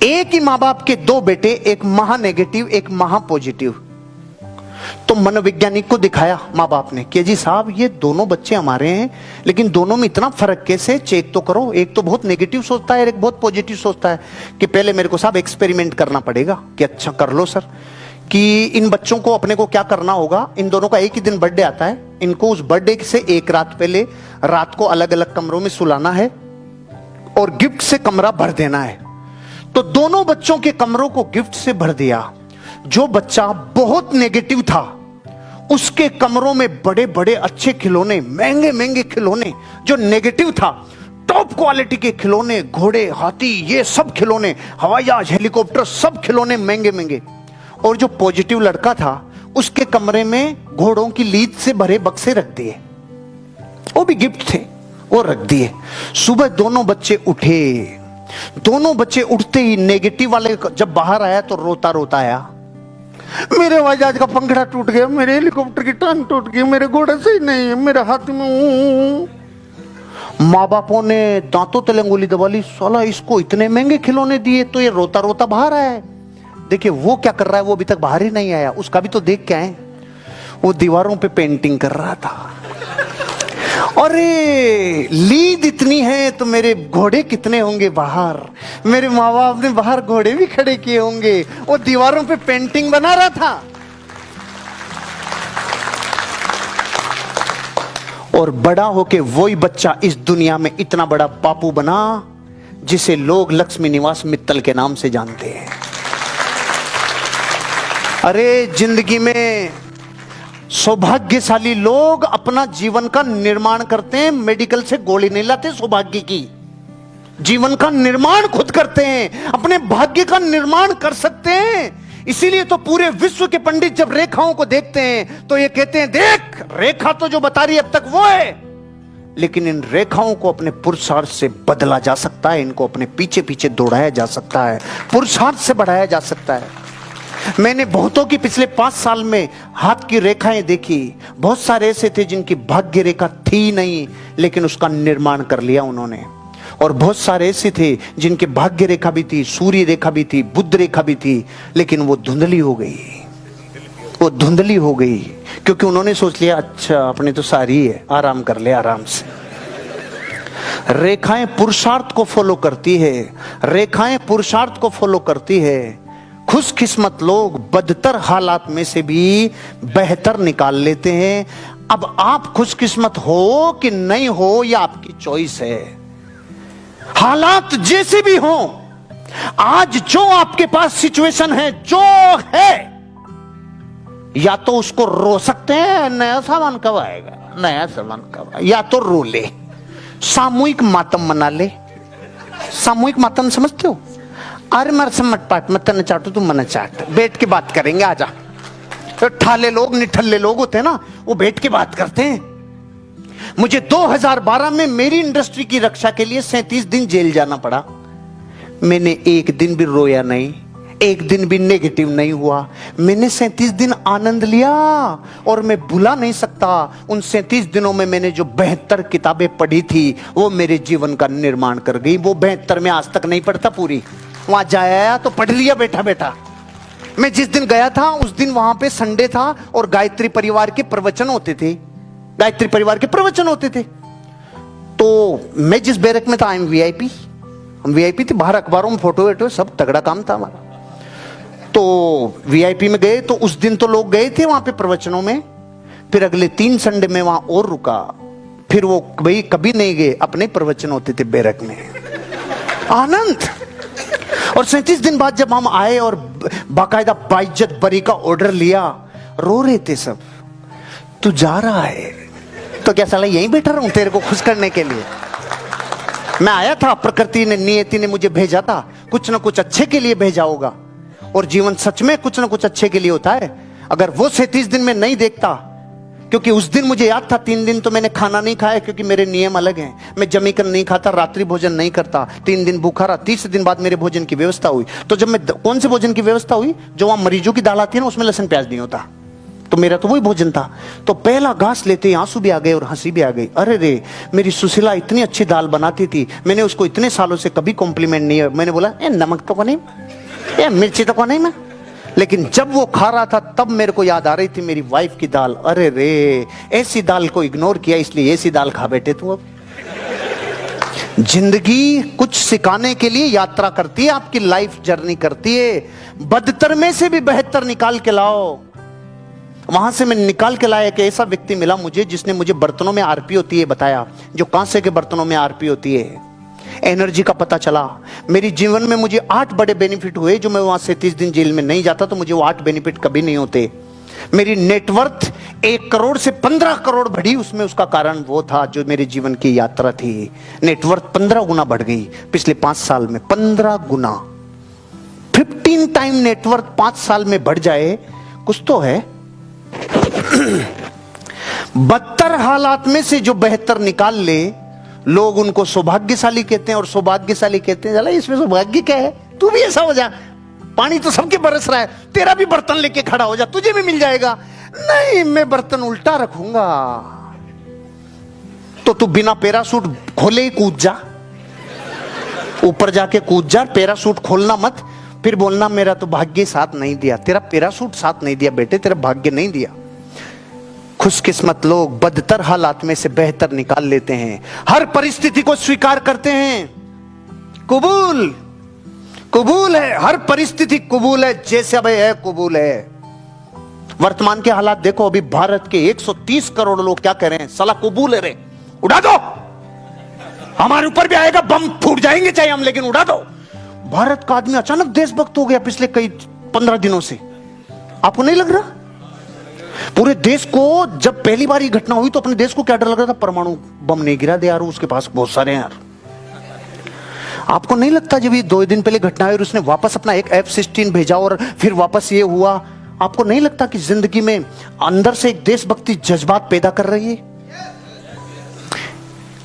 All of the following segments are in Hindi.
एक ही मां बाप के दो बेटे, एक महा नेगेटिव एक महा पॉजिटिव। तो मनोवैज्ञानिक को दिखाया मां बाप ने कि जी साहब ये दोनों बच्चे हमारे हैं, लेकिन दोनों में इतना फर्क कैसे, चेक तो करो। एक तो बहुत नेगेटिव सोचता है, एक बहुत पॉजिटिव सोचता है। कि पहले मेरे को साहब एक्सपेरिमेंट करना पड़ेगा। कि अच्छा कर लो सर। कि इन बच्चों को अपने को क्या करना होगा, इन दोनों का एक ही दिन बर्थडे आता है, इनको उस बर्थडे से एक रात पहले रात को अलग अलग कमरों में सुलाना है और गिफ्ट से कमरा भर देना है। तो दोनों बच्चों के कमरों को गिफ्ट से भर दिया। जो बच्चा बहुत नेगेटिव था उसके कमरों में बड़े बड़े अच्छे खिलौने, महंगे महंगे खिलौने। जो नेगेटिव था टॉप क्वालिटी के खिलौने, घोड़े हाथी ये सब खिलौने, हवाई जहाज हेलीकॉप्टर सब खिलौने महंगे महंगे। और जो पॉजिटिव लड़का था उसके कमरे में घोड़ों की लीद से भरे बक्से रख दिए, वो भी गिफ्ट थे, वो रख दिए। सुबह दोनों बच्चे उठे। दोनों बच्चे उठते ही नेगेटिव वाले जब बाहर आया तो रोता रोता आया, मेरे हवाई जहाज का पंखड़ा टूट गया, मेरे हेलीकॉप्टर की टांग टूट गई, मेरे घोड़े सही नहीं है, मेरे हाथ में। माँ बापों ने दांतों तले अंगुली दबा ली, साला इसको इतने महंगे खिलौने दिए तो ये रोता रोता बाहर आया है। देखिए वो क्या कर रहा है, वो अभी तक बाहर ही नहीं आया, उसका भी तो देख के आए। वो दीवारों पे पेंटिंग कर रहा था। अरे लीद इतनी है तो मेरे घोड़े कितने होंगे बाहर, मेरे माँ बाप ने बाहर घोड़े भी खड़े किए होंगे। वो दीवारों पे पेंटिंग बना रहा था। और बड़ा होके वही बच्चा इस दुनिया में इतना बड़ा बापू बना जिसे लोग लक्ष्मी निवास मित्तल के नाम से जानते हैं। अरे जिंदगी में सौभाग्यशाली लोग अपना जीवन का निर्माण करते हैं, मेडिकल से गोली नहीं लाते सौभाग्य की। जीवन का निर्माण खुद करते हैं, अपने भाग्य का निर्माण कर सकते हैं। इसीलिए तो पूरे विश्व के पंडित जब रेखाओं को देखते हैं तो ये कहते हैं देख रेखा तो जो बता रही है अब तक वो है, लेकिन इन रेखाओं को अपने पुरुषार्थ से बदला जा सकता है, इनको अपने पीछे पीछे दौड़ाया जा सकता है, पुरुषार्थ से बढ़ाया जा सकता है। मैंने बहुतों की पिछले 5 साल में हाथ की रेखाएं देखी। बहुत सारे ऐसे थे जिनकी भाग्य रेखा थी नहीं लेकिन उसका निर्माण कर लिया उन्होंने। और बहुत सारे ऐसे थे जिनके भाग्य रेखा भी थी, सूर्य रेखा भी थी, बुध रेखा भी थी, लेकिन वो धुंधली हो गई। वो धुंधली हो गई क्योंकि उन्होंने सोच लिया अच्छा अपने तो सारी है, आराम कर ले आराम से। रेखाएं पुरुषार्थ को फॉलो करती है, रेखाएं पुरुषार्थ को फॉलो करती है। खुशकिस्मत लोग बदतर हालात में से भी बेहतर निकाल लेते हैं। अब आप खुशकिस्मत हो कि नहीं हो यह आपकी चॉइस है। हालात जैसे भी हो, आज जो आपके पास सिचुएशन है जो है, या तो उसको रो सकते हैं नया सामान कब आएगा, नया सामान कब आएगा, या तो रो ले, सामूहिक मातम मना ले। सामूहिक मातम समझते हो? अरे मर समझ पाट मत न चाटू तुम मन चाट, बैठ के बात करेंगे आजा। तो ठाले लोग निठल्ले लोग होते हैं ना, वो बैठ के बात करते हैं। मुझे 2012 में मेरी इंडस्ट्री की रक्षा के लिए 37 दिन जेल जाना पड़ा। मैंने एक दिन भी रोया नहीं, एक दिन भी नेगेटिव नहीं हुआ। मैंने 37 दिन आनंद लिया और मैं भुला नहीं सकता। उन 37 दिनों में मैंने जो 72 किताबें पढ़ी थी वो मेरे जीवन का निर्माण कर गई। वो 72 में आज तक नहीं पढ़ता पूरी, वहां जाया तो पढ़ लिया बैठा बैठा। मैं जिस दिन गया था उस दिन वहां पे संडे था और गायत्री परिवार के प्रवचन होते थे, गायत्री परिवार के प्रवचन होते थे। तो मैं जिस बैरक में था, आई एम वीआईपी, हम वीआईपी थे, बाहर अखबारों में फोटो वेटो सब तगड़ा काम था हमारा। तो वीआईपी में गए तो उस दिन तो लोग गए थे वहां पे प्रवचनों में। फिर अगले 3 संडे में वहां और रुका, फिर वो भाई कभी नहीं गए, अपने प्रवचन होते थे बैरक में, आनंद। और 37 दिन बाद जब हम आए और बाकायदा बाइज्जत बरी का ऑर्डर लिया, रो रहे थे सब। तू जा रहा है तो क्या साला यहीं बैठा रहूं तेरे को खुश करने के लिए? मैं आया था, प्रकृति ने नियति ने मुझे भेजा था, कुछ ना कुछ अच्छे के लिए भेजा होगा। और जीवन सच में कुछ ना कुछ अच्छे के लिए होता है। अगर वो 37 दिन में नहीं देखता, क्योंकि उस दिन मुझे याद था 3 दिन तो मैंने खाना नहीं खाया क्योंकि मेरे नियम अलग हैं। मैं जमीकन नहीं खाता, रात्रि भोजन नहीं करता, 3 दिन भूखा रहा। 30 दिन बाद मेरे भोजन की व्यवस्था हुई। तो जब मैं कौन से भोजन की व्यवस्था हुई? जो वहां मरीजों की दाल आती है ना, उसमें लहसुन प्याज नहीं होता। तो मेरा तो वही भोजन था। तो पहला घास लेते ही आंसू भी आ गए और हंसी भी आ गई। अरे रे, मेरी सुशीला इतनी अच्छी दाल बनाती थी, मैंने उसको इतने सालों से कभी कॉम्प्लीमेंट नहीं है। मैंने बोला ए नमक तो को नहीं, ए मिर्ची तो को नहीं मैं। लेकिन जब वो खा रहा था तब मेरे को याद आ रही थी मेरी वाइफ की दाल। अरे रे, ऐसी दाल को इग्नोर किया इसलिए ऐसी दाल खा बैठे तू। अब जिंदगी कुछ सिखाने के लिए यात्रा करती है, आपकी लाइफ जर्नी करती है। बदतर में से भी बेहतर निकाल के लाओ। वहां से मैं निकाल के लाया कि ऐसा व्यक्ति मिला मुझे जिसने मुझे बर्तनों में आरपी होती है बताया, जो कांसे के बर्तनों में आरपी होती है, एनर्जी का पता चला। मेरी जीवन में मुझे 8 बड़े बेनिफिट हुए। जो मैं वहां 37 दिन जेल में नहीं जाता तो मुझे वो 8 बेनिफिट कभी नहीं होते। मेरी नेटवर्थ 1 करोड़ से 15 करोड़ बढ़ी, उसमें उसका कारण वो था जो मेरे जीवन की यात्रा थी। नेटवर्थ 15 गुना बढ़ गई पिछले 5 साल में। 15 गुना, 15 टाइम नेटवर्थ 5 साल में बढ़ जाए, कुछ तो है। बदतर हालात में से जो बेहतर निकाल ले, लोग उनको सौभाग्यशाली कहते हैं। और सौभाग्यशाली कहते हैं, चला इसमें सौभाग्य क्या है, तू भी ऐसा हो जा, पानी तो सबके बरस रहा है, तेरा भी बर्तन लेके खड़ा हो जा, तुझे भी मिल जाएगा। नहीं, मैं बर्तन उल्टा रखूंगा। तो तू बिना पैरासूट खोले ही कूद जा, ऊपर जाके कूद जा, पैरासूट खोलना मत। फिर बोलना मेरा तो भाग्य साथ नहीं दिया। तेरा पैरासूट साथ नहीं दिया बेटे, तेरा भाग्य नहीं दिया। खुशकिस्मत लोग बदतर हालात में से बेहतर निकाल लेते हैं, हर परिस्थिति को स्वीकार करते हैं। कबूल कबूल है, हर परिस्थिति कबूल है, जैसे अब है कबूल है। वर्तमान के हालात देखो, अभी भारत के 130 करोड़ लोग क्या कह रहे हैं, साला कबूल है रे, उड़ा दो, हमारे ऊपर भी आएगा, बम फूट जाएंगे चाहे हम, लेकिन उड़ा दो। भारत का आदमी अचानक देशभक्त हो गया पिछले कई 15 दिनों से, आपको नहीं लग रहा? पूरे देश को जब पहली बार ये घटना हुई तो अपने देश को क्या डर लग रहा था, परमाणु बम नहीं गिरा दे यार, उसके पास बहुत सारे हैं यार। आपको नहीं लगता जब ये 2 दिन पहले घटना हुई और उसने वापस अपना एक F-16 भेजा और फिर वापस ये हुआ, आपको नहीं लगता कि जिंदगी में अंदर से एक देशभक्ति जज्बात पैदा कर रही है?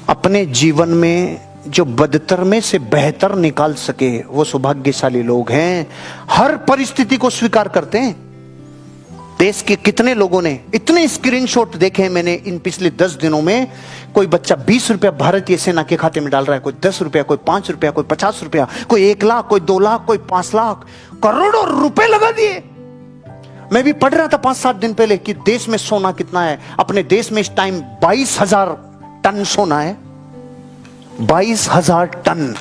अपने जीवन में जो बदतर में से बेहतर निकाल सके वो सौभाग्यशाली लोग हैं, हर परिस्थिति को स्वीकार करते हैं। देश के कितने लोगों ने इतने स्क्रीनशॉट देखे हैं मैंने इन पिछले 10 दिनों में। कोई बच्चा 20 रुपया भारतीय सेना के खाते में डाल रहा है, कोई 10 रुपया, कोई 5 रुपया, कोई 50 रुपया, कोई 1 लाख, कोई 2 लाख, कोई 5 लाख, करोड़ों रुपए लगा दिए। मैं भी पढ़ रहा था 5-7 दिन पहले कि देश में सोना कितना है। अपने देश में इस टाइम 22,000 टन सोना है, 22,000 टन,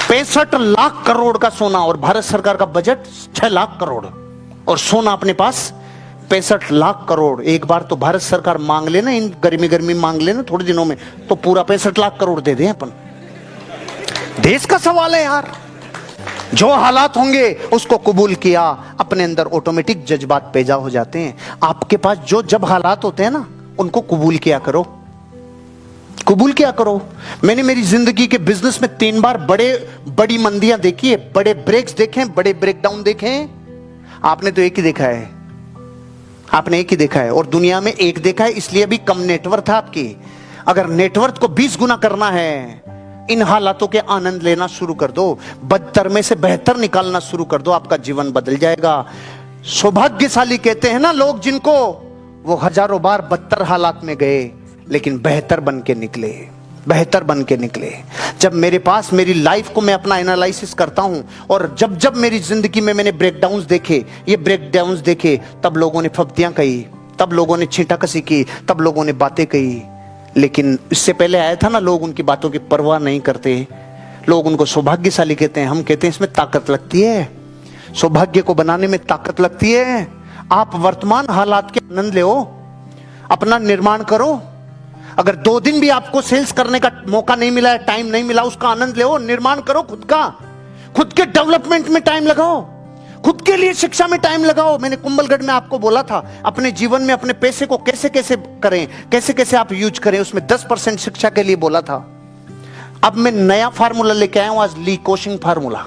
65 लाख करोड़ का सोना, और भारत सरकार का बजट 6 लाख करोड़, और सोना अपने पास 65 लाख करोड़। एक बार तो भारत सरकार मांग लेना, इन गर्मी मांग लेना थोड़े दिनों में, तो पूरा 65 लाख करोड़ दे दें अपन। देश का सवाल है यार, जो हालात होंगे उसको कबूल किया, अपने अंदर ऑटोमेटिक जज्बात पैदा हो जाते हैं। आपके पास जो जब हालात होते हैं ना, उनको कबूल किया करो, कबूल किया करो। मैंने मेरी जिंदगी के बिजनेस में 3 बार बड़ी मंदियां देखी है, बड़े ब्रेक्स देखे, बड़े ब्रेकडाउन देखे। आपने तो एक ही देखा है, आपने एक ही देखा है, और दुनिया में एक देखा है, इसलिए भी कम नेटवर्थ है आपकी। अगर नेटवर्थ को 20 गुना करना है, इन हालातों के आनंद लेना शुरू कर दो, बदतर में से बेहतर निकालना शुरू कर दो, आपका जीवन बदल जाएगा। सौभाग्यशाली कहते हैं ना लोग जिनको, वो हजारों बार बदतर हालात में गए लेकिन बेहतर बन के निकले, बेहतर बन के निकले। जब मेरे पास मेरी लाइफ को मैं अपना एनालिसिस करता हूं, और जब जब मेरी जिंदगी में मैंने ब्रेकडाउन्स देखे, ये ब्रेकडाउन्स देखे, तब लोगों ने फब्तियां कही, तब लोगों ने छींटाकसी की, तब लोगों ने बातें कही। लेकिन इससे पहले आया था ना, लोग उनकी बातों की परवाह नहीं करते, लोग उनको सौभाग्यशाली कहते हैं। हम कहते हैं इसमें ताकत लगती है, सौभाग्य को बनाने में ताकत लगती है। आप वर्तमान हालात के आनंद लो, अपना निर्माण करो। अगर 2 दिन भी आपको सेल्स करने का मौका नहीं मिला है, टाइम नहीं मिला, उसका आनंद लो, निर्माण करो खुद का, खुद के डेवलपमेंट में टाइम लगाओ, खुद के लिए शिक्षा में टाइम लगाओ। मैंने कुंभलगढ़ में आपको बोला था, अपने जीवन में अपने पैसे को कैसे कैसे करें, कैसे कैसे आप यूज करें, उसमें 10% शिक्षा के लिए बोला था। अब मैं नया फार्मूला लेके आया हूं आज, ली कोशिंग फार्मूला।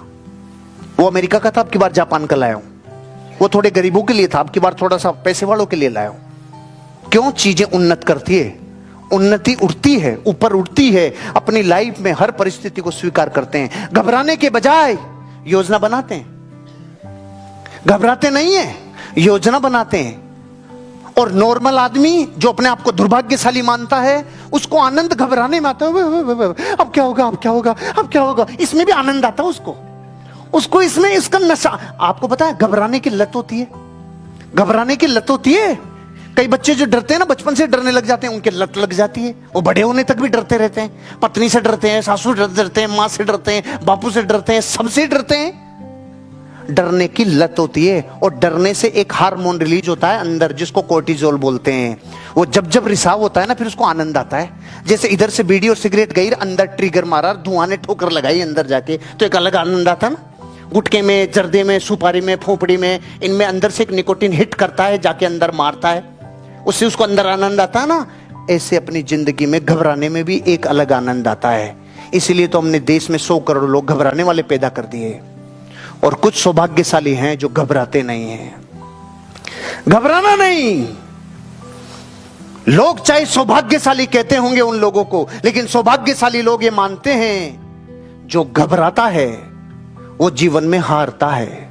वो अमेरिका का था, अब की बार जापान का लाया हूं। वो थोड़े गरीबों के लिए था, अब की बार थोड़ा सा पैसे वालों के लिए लाया हूं। क्यों? चीजें उन्नत करती है, उन्नति उठती है, ऊपर उठती है। अपनी लाइफ में हर परिस्थिति को स्वीकार करते हैं, घबराने के बजाय योजना बनाते हैं। घबराते नहीं है, योजना बनाते हैं। और नॉर्मल आदमी जो अपने आप को दुर्भाग्यशाली मानता है, उसको आनंद घबराने में आता है। अब क्या होगा, अब क्या होगा, अब क्या होगा, इसमें भी आनंद आता है उसको इसमें इसका नशा। आपको पता है घबराने की लत होती है, घबराने की लत होती है। कई बच्चे जो डरते हैं ना, बचपन से डरने लग जाते हैं, उनकी लत लग जाती है, वो बड़े होने तक भी डरते रहते हैं। पत्नी से डरते हैं, सासू से डरते हैं, माँ से डरते हैं, बापू से डरते हैं, सबसे डरते हैं। डरने की लत होती है। और डरने से एक हार्मोन रिलीज होता है अंदर, जिसको कोर्टिजोल बोलते हैं। वो जब जब रिसाव होता है ना, फिर उसको आनंद आता है। जैसे इधर से बीड़ी और सिगरेट गई, अंदर ट्रिगर मारा, धुआं ने ठोकर लगाई अंदर जाके, तो एक अलग आनंद आता ना। गुटके में, जर्दे में, सुपारी में, फोपड़ी में, इनमें अंदर से एक निकोटीन हिट करता है, जाके अंदर मारता है, उससे उसको अंदर आनंद आता है ना। ऐसे अपनी जिंदगी में घबराने में भी एक अलग आनंद आता है। इसीलिए तो हमने देश में 100 करोड़ लोग घबराने वाले पैदा कर दिए, और कुछ सौभाग्यशाली हैं जो घबराते नहीं हैं। घबराना नहीं। लोग चाहे सौभाग्यशाली कहते होंगे उन लोगों को, लेकिन सौभाग्यशाली लोग ये मानते हैं जो घबराता है वो जीवन में हारता है।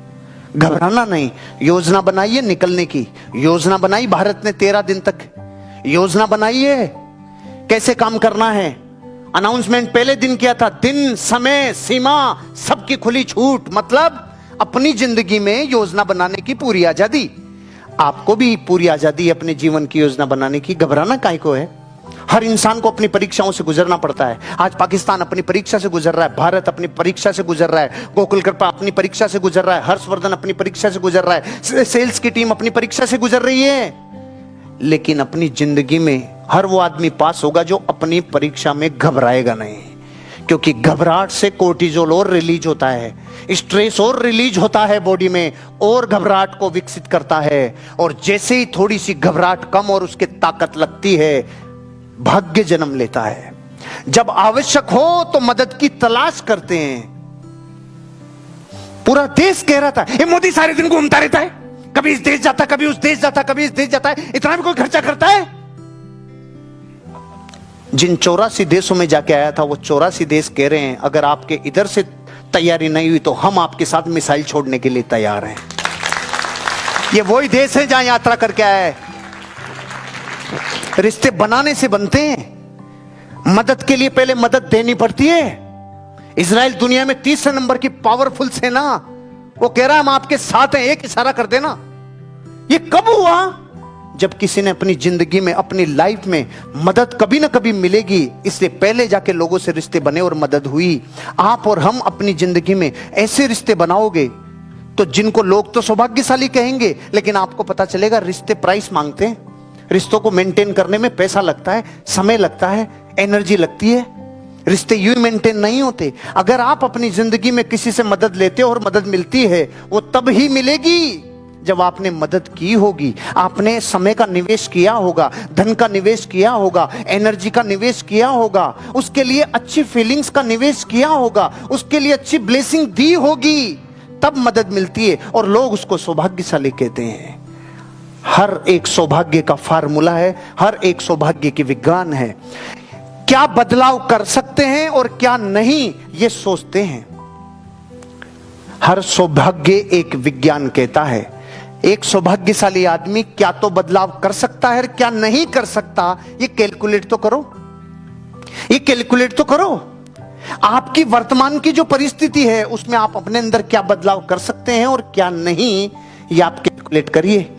घबराना नहीं। योजना बनाइए निकलने की। योजना बनाई भारत ने 13 दिन तक योजना बनाई है, कैसे काम करना है। अनाउंसमेंट पहले दिन किया था, दिन, समय, सीमा सबकी खुली छूट। मतलब अपनी जिंदगी में योजना बनाने की पूरी आजादी। आपको भी पूरी आजादी अपने जीवन की योजना बनाने की। घबराना काहे को है। हर इंसान को अपनी परीक्षाओं से गुजरना पड़ता है। आज पाकिस्तान अपनी परीक्षा से गुजर रहा है, भारत अपनी परीक्षा से गुजर रहा है, गोकुल कृपा अपनी परीक्षा से गुजर रहा है, हर्षवर्धन अपनी परीक्षा से गुजर रहा है, सेल्स की टीम अपनी परीक्षा से गुजर रही है। लेकिन अपनी जिंदगी में हर वो आदमी पास होगा जो अपनी परीक्षा में घबराएगा नहीं। क्योंकि घबराहट से कोर्टिजोल और रिलीज होता है, स्ट्रेस और रिलीज होता है बॉडी में, और घबराहट को विकसित करता है। और जैसे ही थोड़ी सी घबराहट कम और उसकी ताकत लगती है, भाग्य जन्म लेता है। जब आवश्यक हो तो मदद की तलाश करते हैं। पूरा देश कह रहा था, ये मोदी सारे दिन घूमता रहता है, कभी इस देश जाता, कभी उस देश जाता, कभी इस देश जाता है, इतना भी कोई खर्चा करता है। जिन 84 देशों में जाके आया था, वो 84 देश कह रहे हैं अगर आपके इधर से तैयारी नहीं हुई तो हम आपके साथ मिसाइल छोड़ने के लिए तैयार हैं। ये वही देश है जहां यात्रा करके आया है। रिश्ते बनाने से बनते हैं, मदद के लिए पहले मदद देनी पड़ती है। इजराइल दुनिया में 30 नंबर की पावरफुल सेना, वो कह रहा है हम आपके साथ हैं, एक इशारा कर देना। ये कब हुआ? जब किसी ने अपनी जिंदगी में, अपनी लाइफ में मदद कभी ना कभी मिलेगी, इसलिए पहले जाके लोगों से रिश्ते बने और मदद हुई। आप और हम अपनी जिंदगी में ऐसे रिश्ते बनाओगे तो जिनको लोग तो सौभाग्यशाली कहेंगे, लेकिन आपको पता चलेगा रिश्ते प्राइस मांगते हैं। रिश्तों को मेंटेन करने में पैसा लगता है, समय लगता है, एनर्जी लगती है। रिश्ते यूं मेंटेन नहीं होते। अगर आप अपनी जिंदगी में किसी से मदद लेते हो और मदद मिलती है, वो तब ही मिलेगी जब आपने मदद की होगी, आपने समय का निवेश किया होगा, धन का निवेश किया होगा, एनर्जी का निवेश किया होगा, उसके लिए अच्छी फीलिंग्स का निवेश किया होगा, उसके लिए अच्छी ब्लेसिंग दी होगी, तब मदद मिलती है। और लोग उसको सौभाग्यशाली कहते हैं। हर एक सौभाग्य का फार्मूला है, हर एक सौभाग्य की विज्ञान है। क्या बदलाव कर सकते हैं और क्या नहीं, ये सोचते हैं। हर सौभाग्य एक विज्ञान कहता है। एक सौभाग्यशाली आदमी क्या तो बदलाव कर सकता है, क्या नहीं कर सकता, ये कैलकुलेट तो करो। ये कैलकुलेट तो करो। आपकी वर्तमान की जो परिस्थिति है, उसमें आप अपने अंदर क्या बदलाव कर सकते हैं और क्या नहीं, ये आप कैलकुलेट करिए।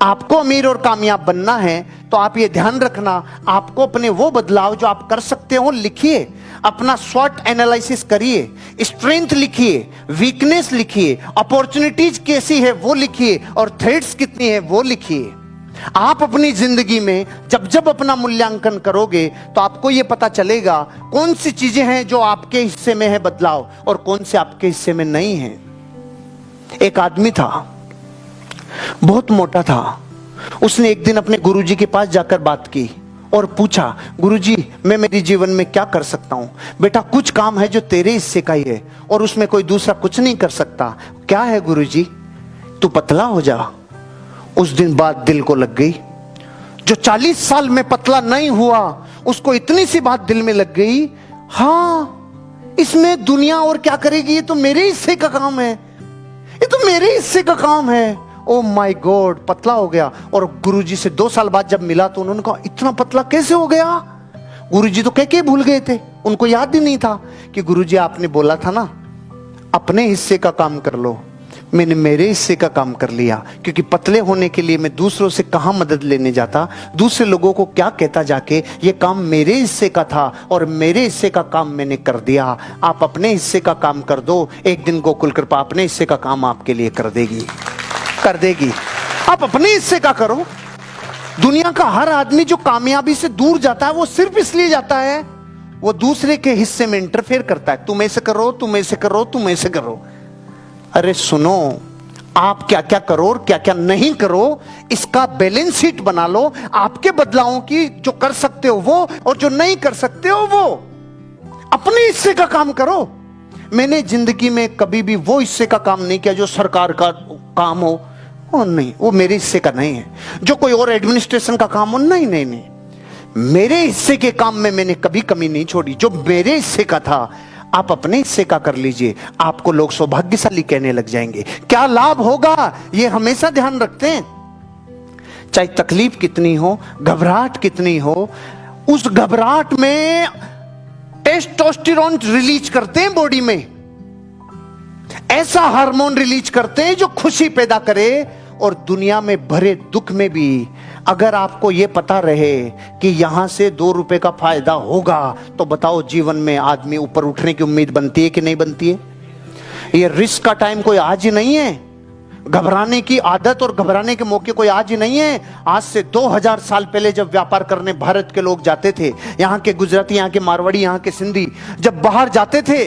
आपको अमीर और कामयाब बनना है तो आप ये ध्यान रखना, आपको अपने वो बदलाव जो आप कर सकते हो लिखिए, अपना स्वॉट एनालिसिस करिए, स्ट्रेंथ लिखिए, वीकनेस लिखिए, अपॉर्चुनिटीज कैसी है वो लिखिए, और थ्रेट्स कितनी है वो लिखिए। आप अपनी जिंदगी में जब जब अपना मूल्यांकन करोगे तो आपको यह पता चलेगा कौन सी चीजें हैं जो आपके हिस्से में है बदलाव और कौन से आपके हिस्से में नहीं है। एक आदमी था, बहुत मोटा था। उसने एक दिन अपने गुरुजी के पास जाकर बात की और पूछा, गुरुजी मैं मेरे जीवन में क्या कर सकता हूं? बेटा कुछ काम है जो तेरे हिस्से का ही है और उसमें कोई दूसरा कुछ नहीं कर सकता। क्या है गुरुजी? तू पतला हो जा। उस दिन बात दिल को लग गई। जो 40 साल में पतला नहीं हुआ, उसको इतनी सी बात दिल में लग गई, हाँ इसमें दुनिया और क्या करेगी, ये तो मेरे हिस्से का काम है, ये तो मेरे हिस्से का काम है। ओ माय गॉड पतला हो गया। और गुरुजी से 2 साल बाद जब मिला तो उन्होंने कहा इतना पतला कैसे हो गया? गुरुजी तो कह के भूल गए थे, उनको याद ही नहीं था कि गुरुजी आपने बोला था ना अपने हिस्से का काम कर लो। मैंने मेरे हिस्से का काम कर लिया, क्योंकि पतले होने के लिए मैं दूसरों से कहां मदद लेने जाता, दूसरे लोगों को क्या कहता जाके। ये काम मेरे हिस्से का था और मेरे हिस्से का काम मैंने कर दिया। आप अपने हिस्से का काम कर दो, एक दिन गोकुल कृपा अपने हिस्से का काम आपके लिए कर देगी। आप अपने हिस्से का करो। दुनिया का हर आदमी जो कामयाबी से दूर जाता है वो सिर्फ इसलिए जाता है वो दूसरे के हिस्से में इंटरफेयर करता है। तुम ऐसे करो, तुम ऐसे करो, तुम ऐसे करो। अरे सुनो, आप क्या क्या करो और क्या क्या नहीं करो इसका बैलेंस शीट बना लो। आपके बदलावों की जो कर सकते हो वो और जो नहीं कर सकते हो वो। अपने हिस्से का काम करो। मैंने जिंदगी में कभी भी वो हिस्से का काम नहीं किया जो सरकार का काम हो, वो नहीं, वो मेरे हिस्से का नहीं है। जो कोई और एडमिनिस्ट्रेशन का काम हो, नहीं नहीं नहीं, मेरे हिस्से के काम में मैंने कभी कमी नहीं छोड़ी। जो मेरे हिस्से का था आप अपने हिस्से का कर लीजिए, आपको लोग सौभाग्यशाली कहने लग जाएंगे। क्या लाभ होगा ये हमेशा ध्यान रखते हैं। चाहे तकलीफ कितनी हो, घबराहट कितनी हो, उस घबराहट में टेस्टोस्टेरोन रिलीज करते हैं बॉडी में, ऐसा हार्मोन रिलीज करते हैं जो खुशी पैदा करे। और दुनिया में भरे दुख में भी अगर आपको यह पता रहे कि यहां से 2 रुपए का फायदा होगा, तो बताओ जीवन में आदमी ऊपर उठने की उम्मीद बनती है कि नहीं बनती है? ये रिस्क का टाइम कोई आज ही नहीं है, घबराने की आदत और घबराने के मौके कोई आज ही नहीं है। आज से 2000 साल पहले जब व्यापार करने भारत के लोग जाते थे, यहां के गुजराती, यहां के मारवाड़ी, यहां के सिंधी जब बाहर जाते थे,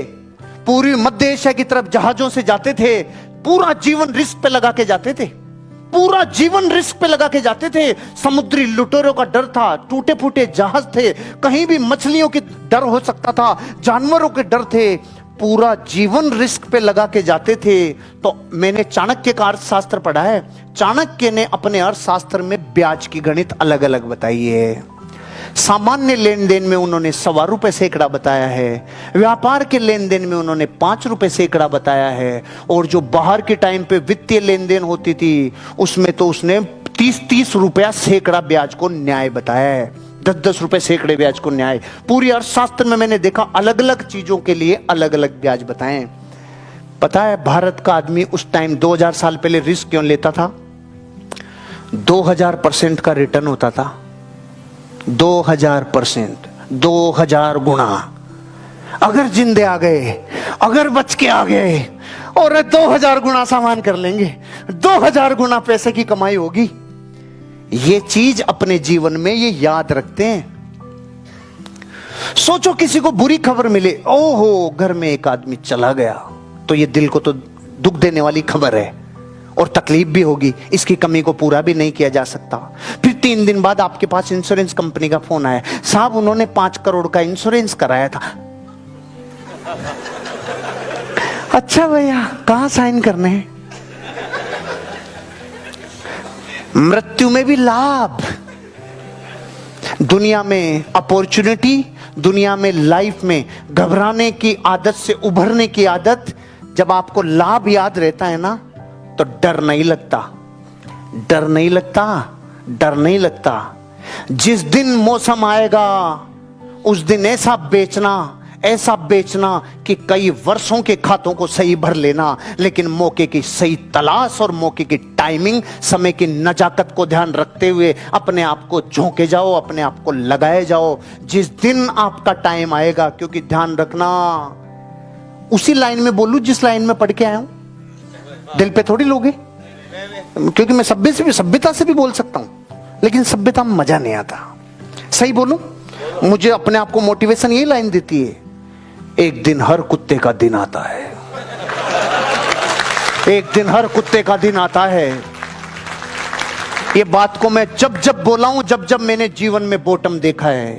पूरी मध्य एशिया की तरफ जहाजों से जाते थे, पूरा जीवन रिस्क पे लगा के जाते थे, पूरा जीवन रिस्क पे लगा के जाते थे। समुद्री लुटेरों का डर था, टूटे फूटे जहाज थे, कहीं भी मछलियों की डर हो सकता था, जानवरों के डर थे, पूरा जीवन रिस्क पे लगा के जाते थे। तो मैंने चाणक्य का अर्थशास्त्र पढ़ा है। चाणक्य ने अपने अर्थशास्त्र में ब्याज की गणित अलग अलग बताई है। सामान्य लेन देन में उन्होंने 1.25 रुपए सैकड़ा बताया है, व्यापार के लेन देन में उन्होंने 5 रुपए सैकड़ा बताया है, और जो बाहर के टाइम पे वित्तीय लेन देन होती थी उसमें तो उसने 30-30 रुपया सैकड़ा ब्याज को न्याय बताया है, 10-10 रुपए सैकड़े ब्याज को न्याय। पूरी अर्थशास्त्र में मैंने देखा अलग अलग चीजों के लिए अलग अलग ब्याज बताए। पता है भारत का आदमी उस टाइम 2000 साल पहले रिस्क क्यों लेता था? 2000% का रिटर्न होता था। 2000%, 2000 गुना। अगर जिंदे आ गए, अगर बच के आ गए और 2000 गुना सामान कर लेंगे, 2000 गुना पैसे की कमाई होगी। ये चीज अपने जीवन में ये याद रखते हैं। सोचो किसी को बुरी खबर मिले, ओहो घर में एक आदमी चला गया, तो ये दिल को तो दुख देने वाली खबर है और तकलीफ भी होगी, इसकी कमी को पूरा भी नहीं किया जा सकता। फिर 3 दिन बाद आपके पास इंश्योरेंस कंपनी का फोन आया, साहब उन्होंने 5 करोड़ का इंश्योरेंस कराया था। अच्छा भैया कहां साइन करने हैं? मृत्यु में भी लाभ, दुनिया में अपॉर्चुनिटी, दुनिया में लाइफ में घबराने की आदत से उभरने की आदत। जब आपको लाभ याद रहता है ना तो डर नहीं लगता, डर नहीं लगता, डर नहीं लगता। जिस दिन मौसम आएगा उस दिन ऐसा बेचना कि कई वर्षों के खातों को सही भर लेना, लेकिन मौके की सही तलाश और मौके की टाइमिंग, समय की नजाकत को ध्यान रखते हुए अपने आप को झोंके जाओ, अपने आप को लगाए जाओ। जिस दिन आपका टाइम आएगा, क्योंकि ध्यान रखना, उसी लाइन में बोलूं जिस लाइन में पढ़ के आया हूं, दिल पे थोड़ी लोगे, क्योंकि मैं सभ्यता से भी बोल सकता हूं, लेकिन सभ्यता में मजा नहीं आता। सही बोलूं, मुझे अपने आप को मोटिवेशन यही लाइन देती है, एक दिन हर कुत्ते का दिन आता है, एक दिन हर कुत्ते का दिन आता है। ये बात को मैं जब जब बोला हूं, जब जब मैंने जीवन में बॉटम देखा है,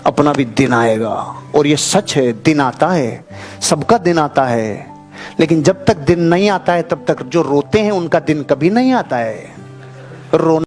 अपना भी दिन आएगा। और ये सच है, दिन आता है, सबका दिन आता है, लेकिन जब तक दिन नहीं आता है तब तक जो रोते हैं उनका दिन कभी नहीं आता है। रोना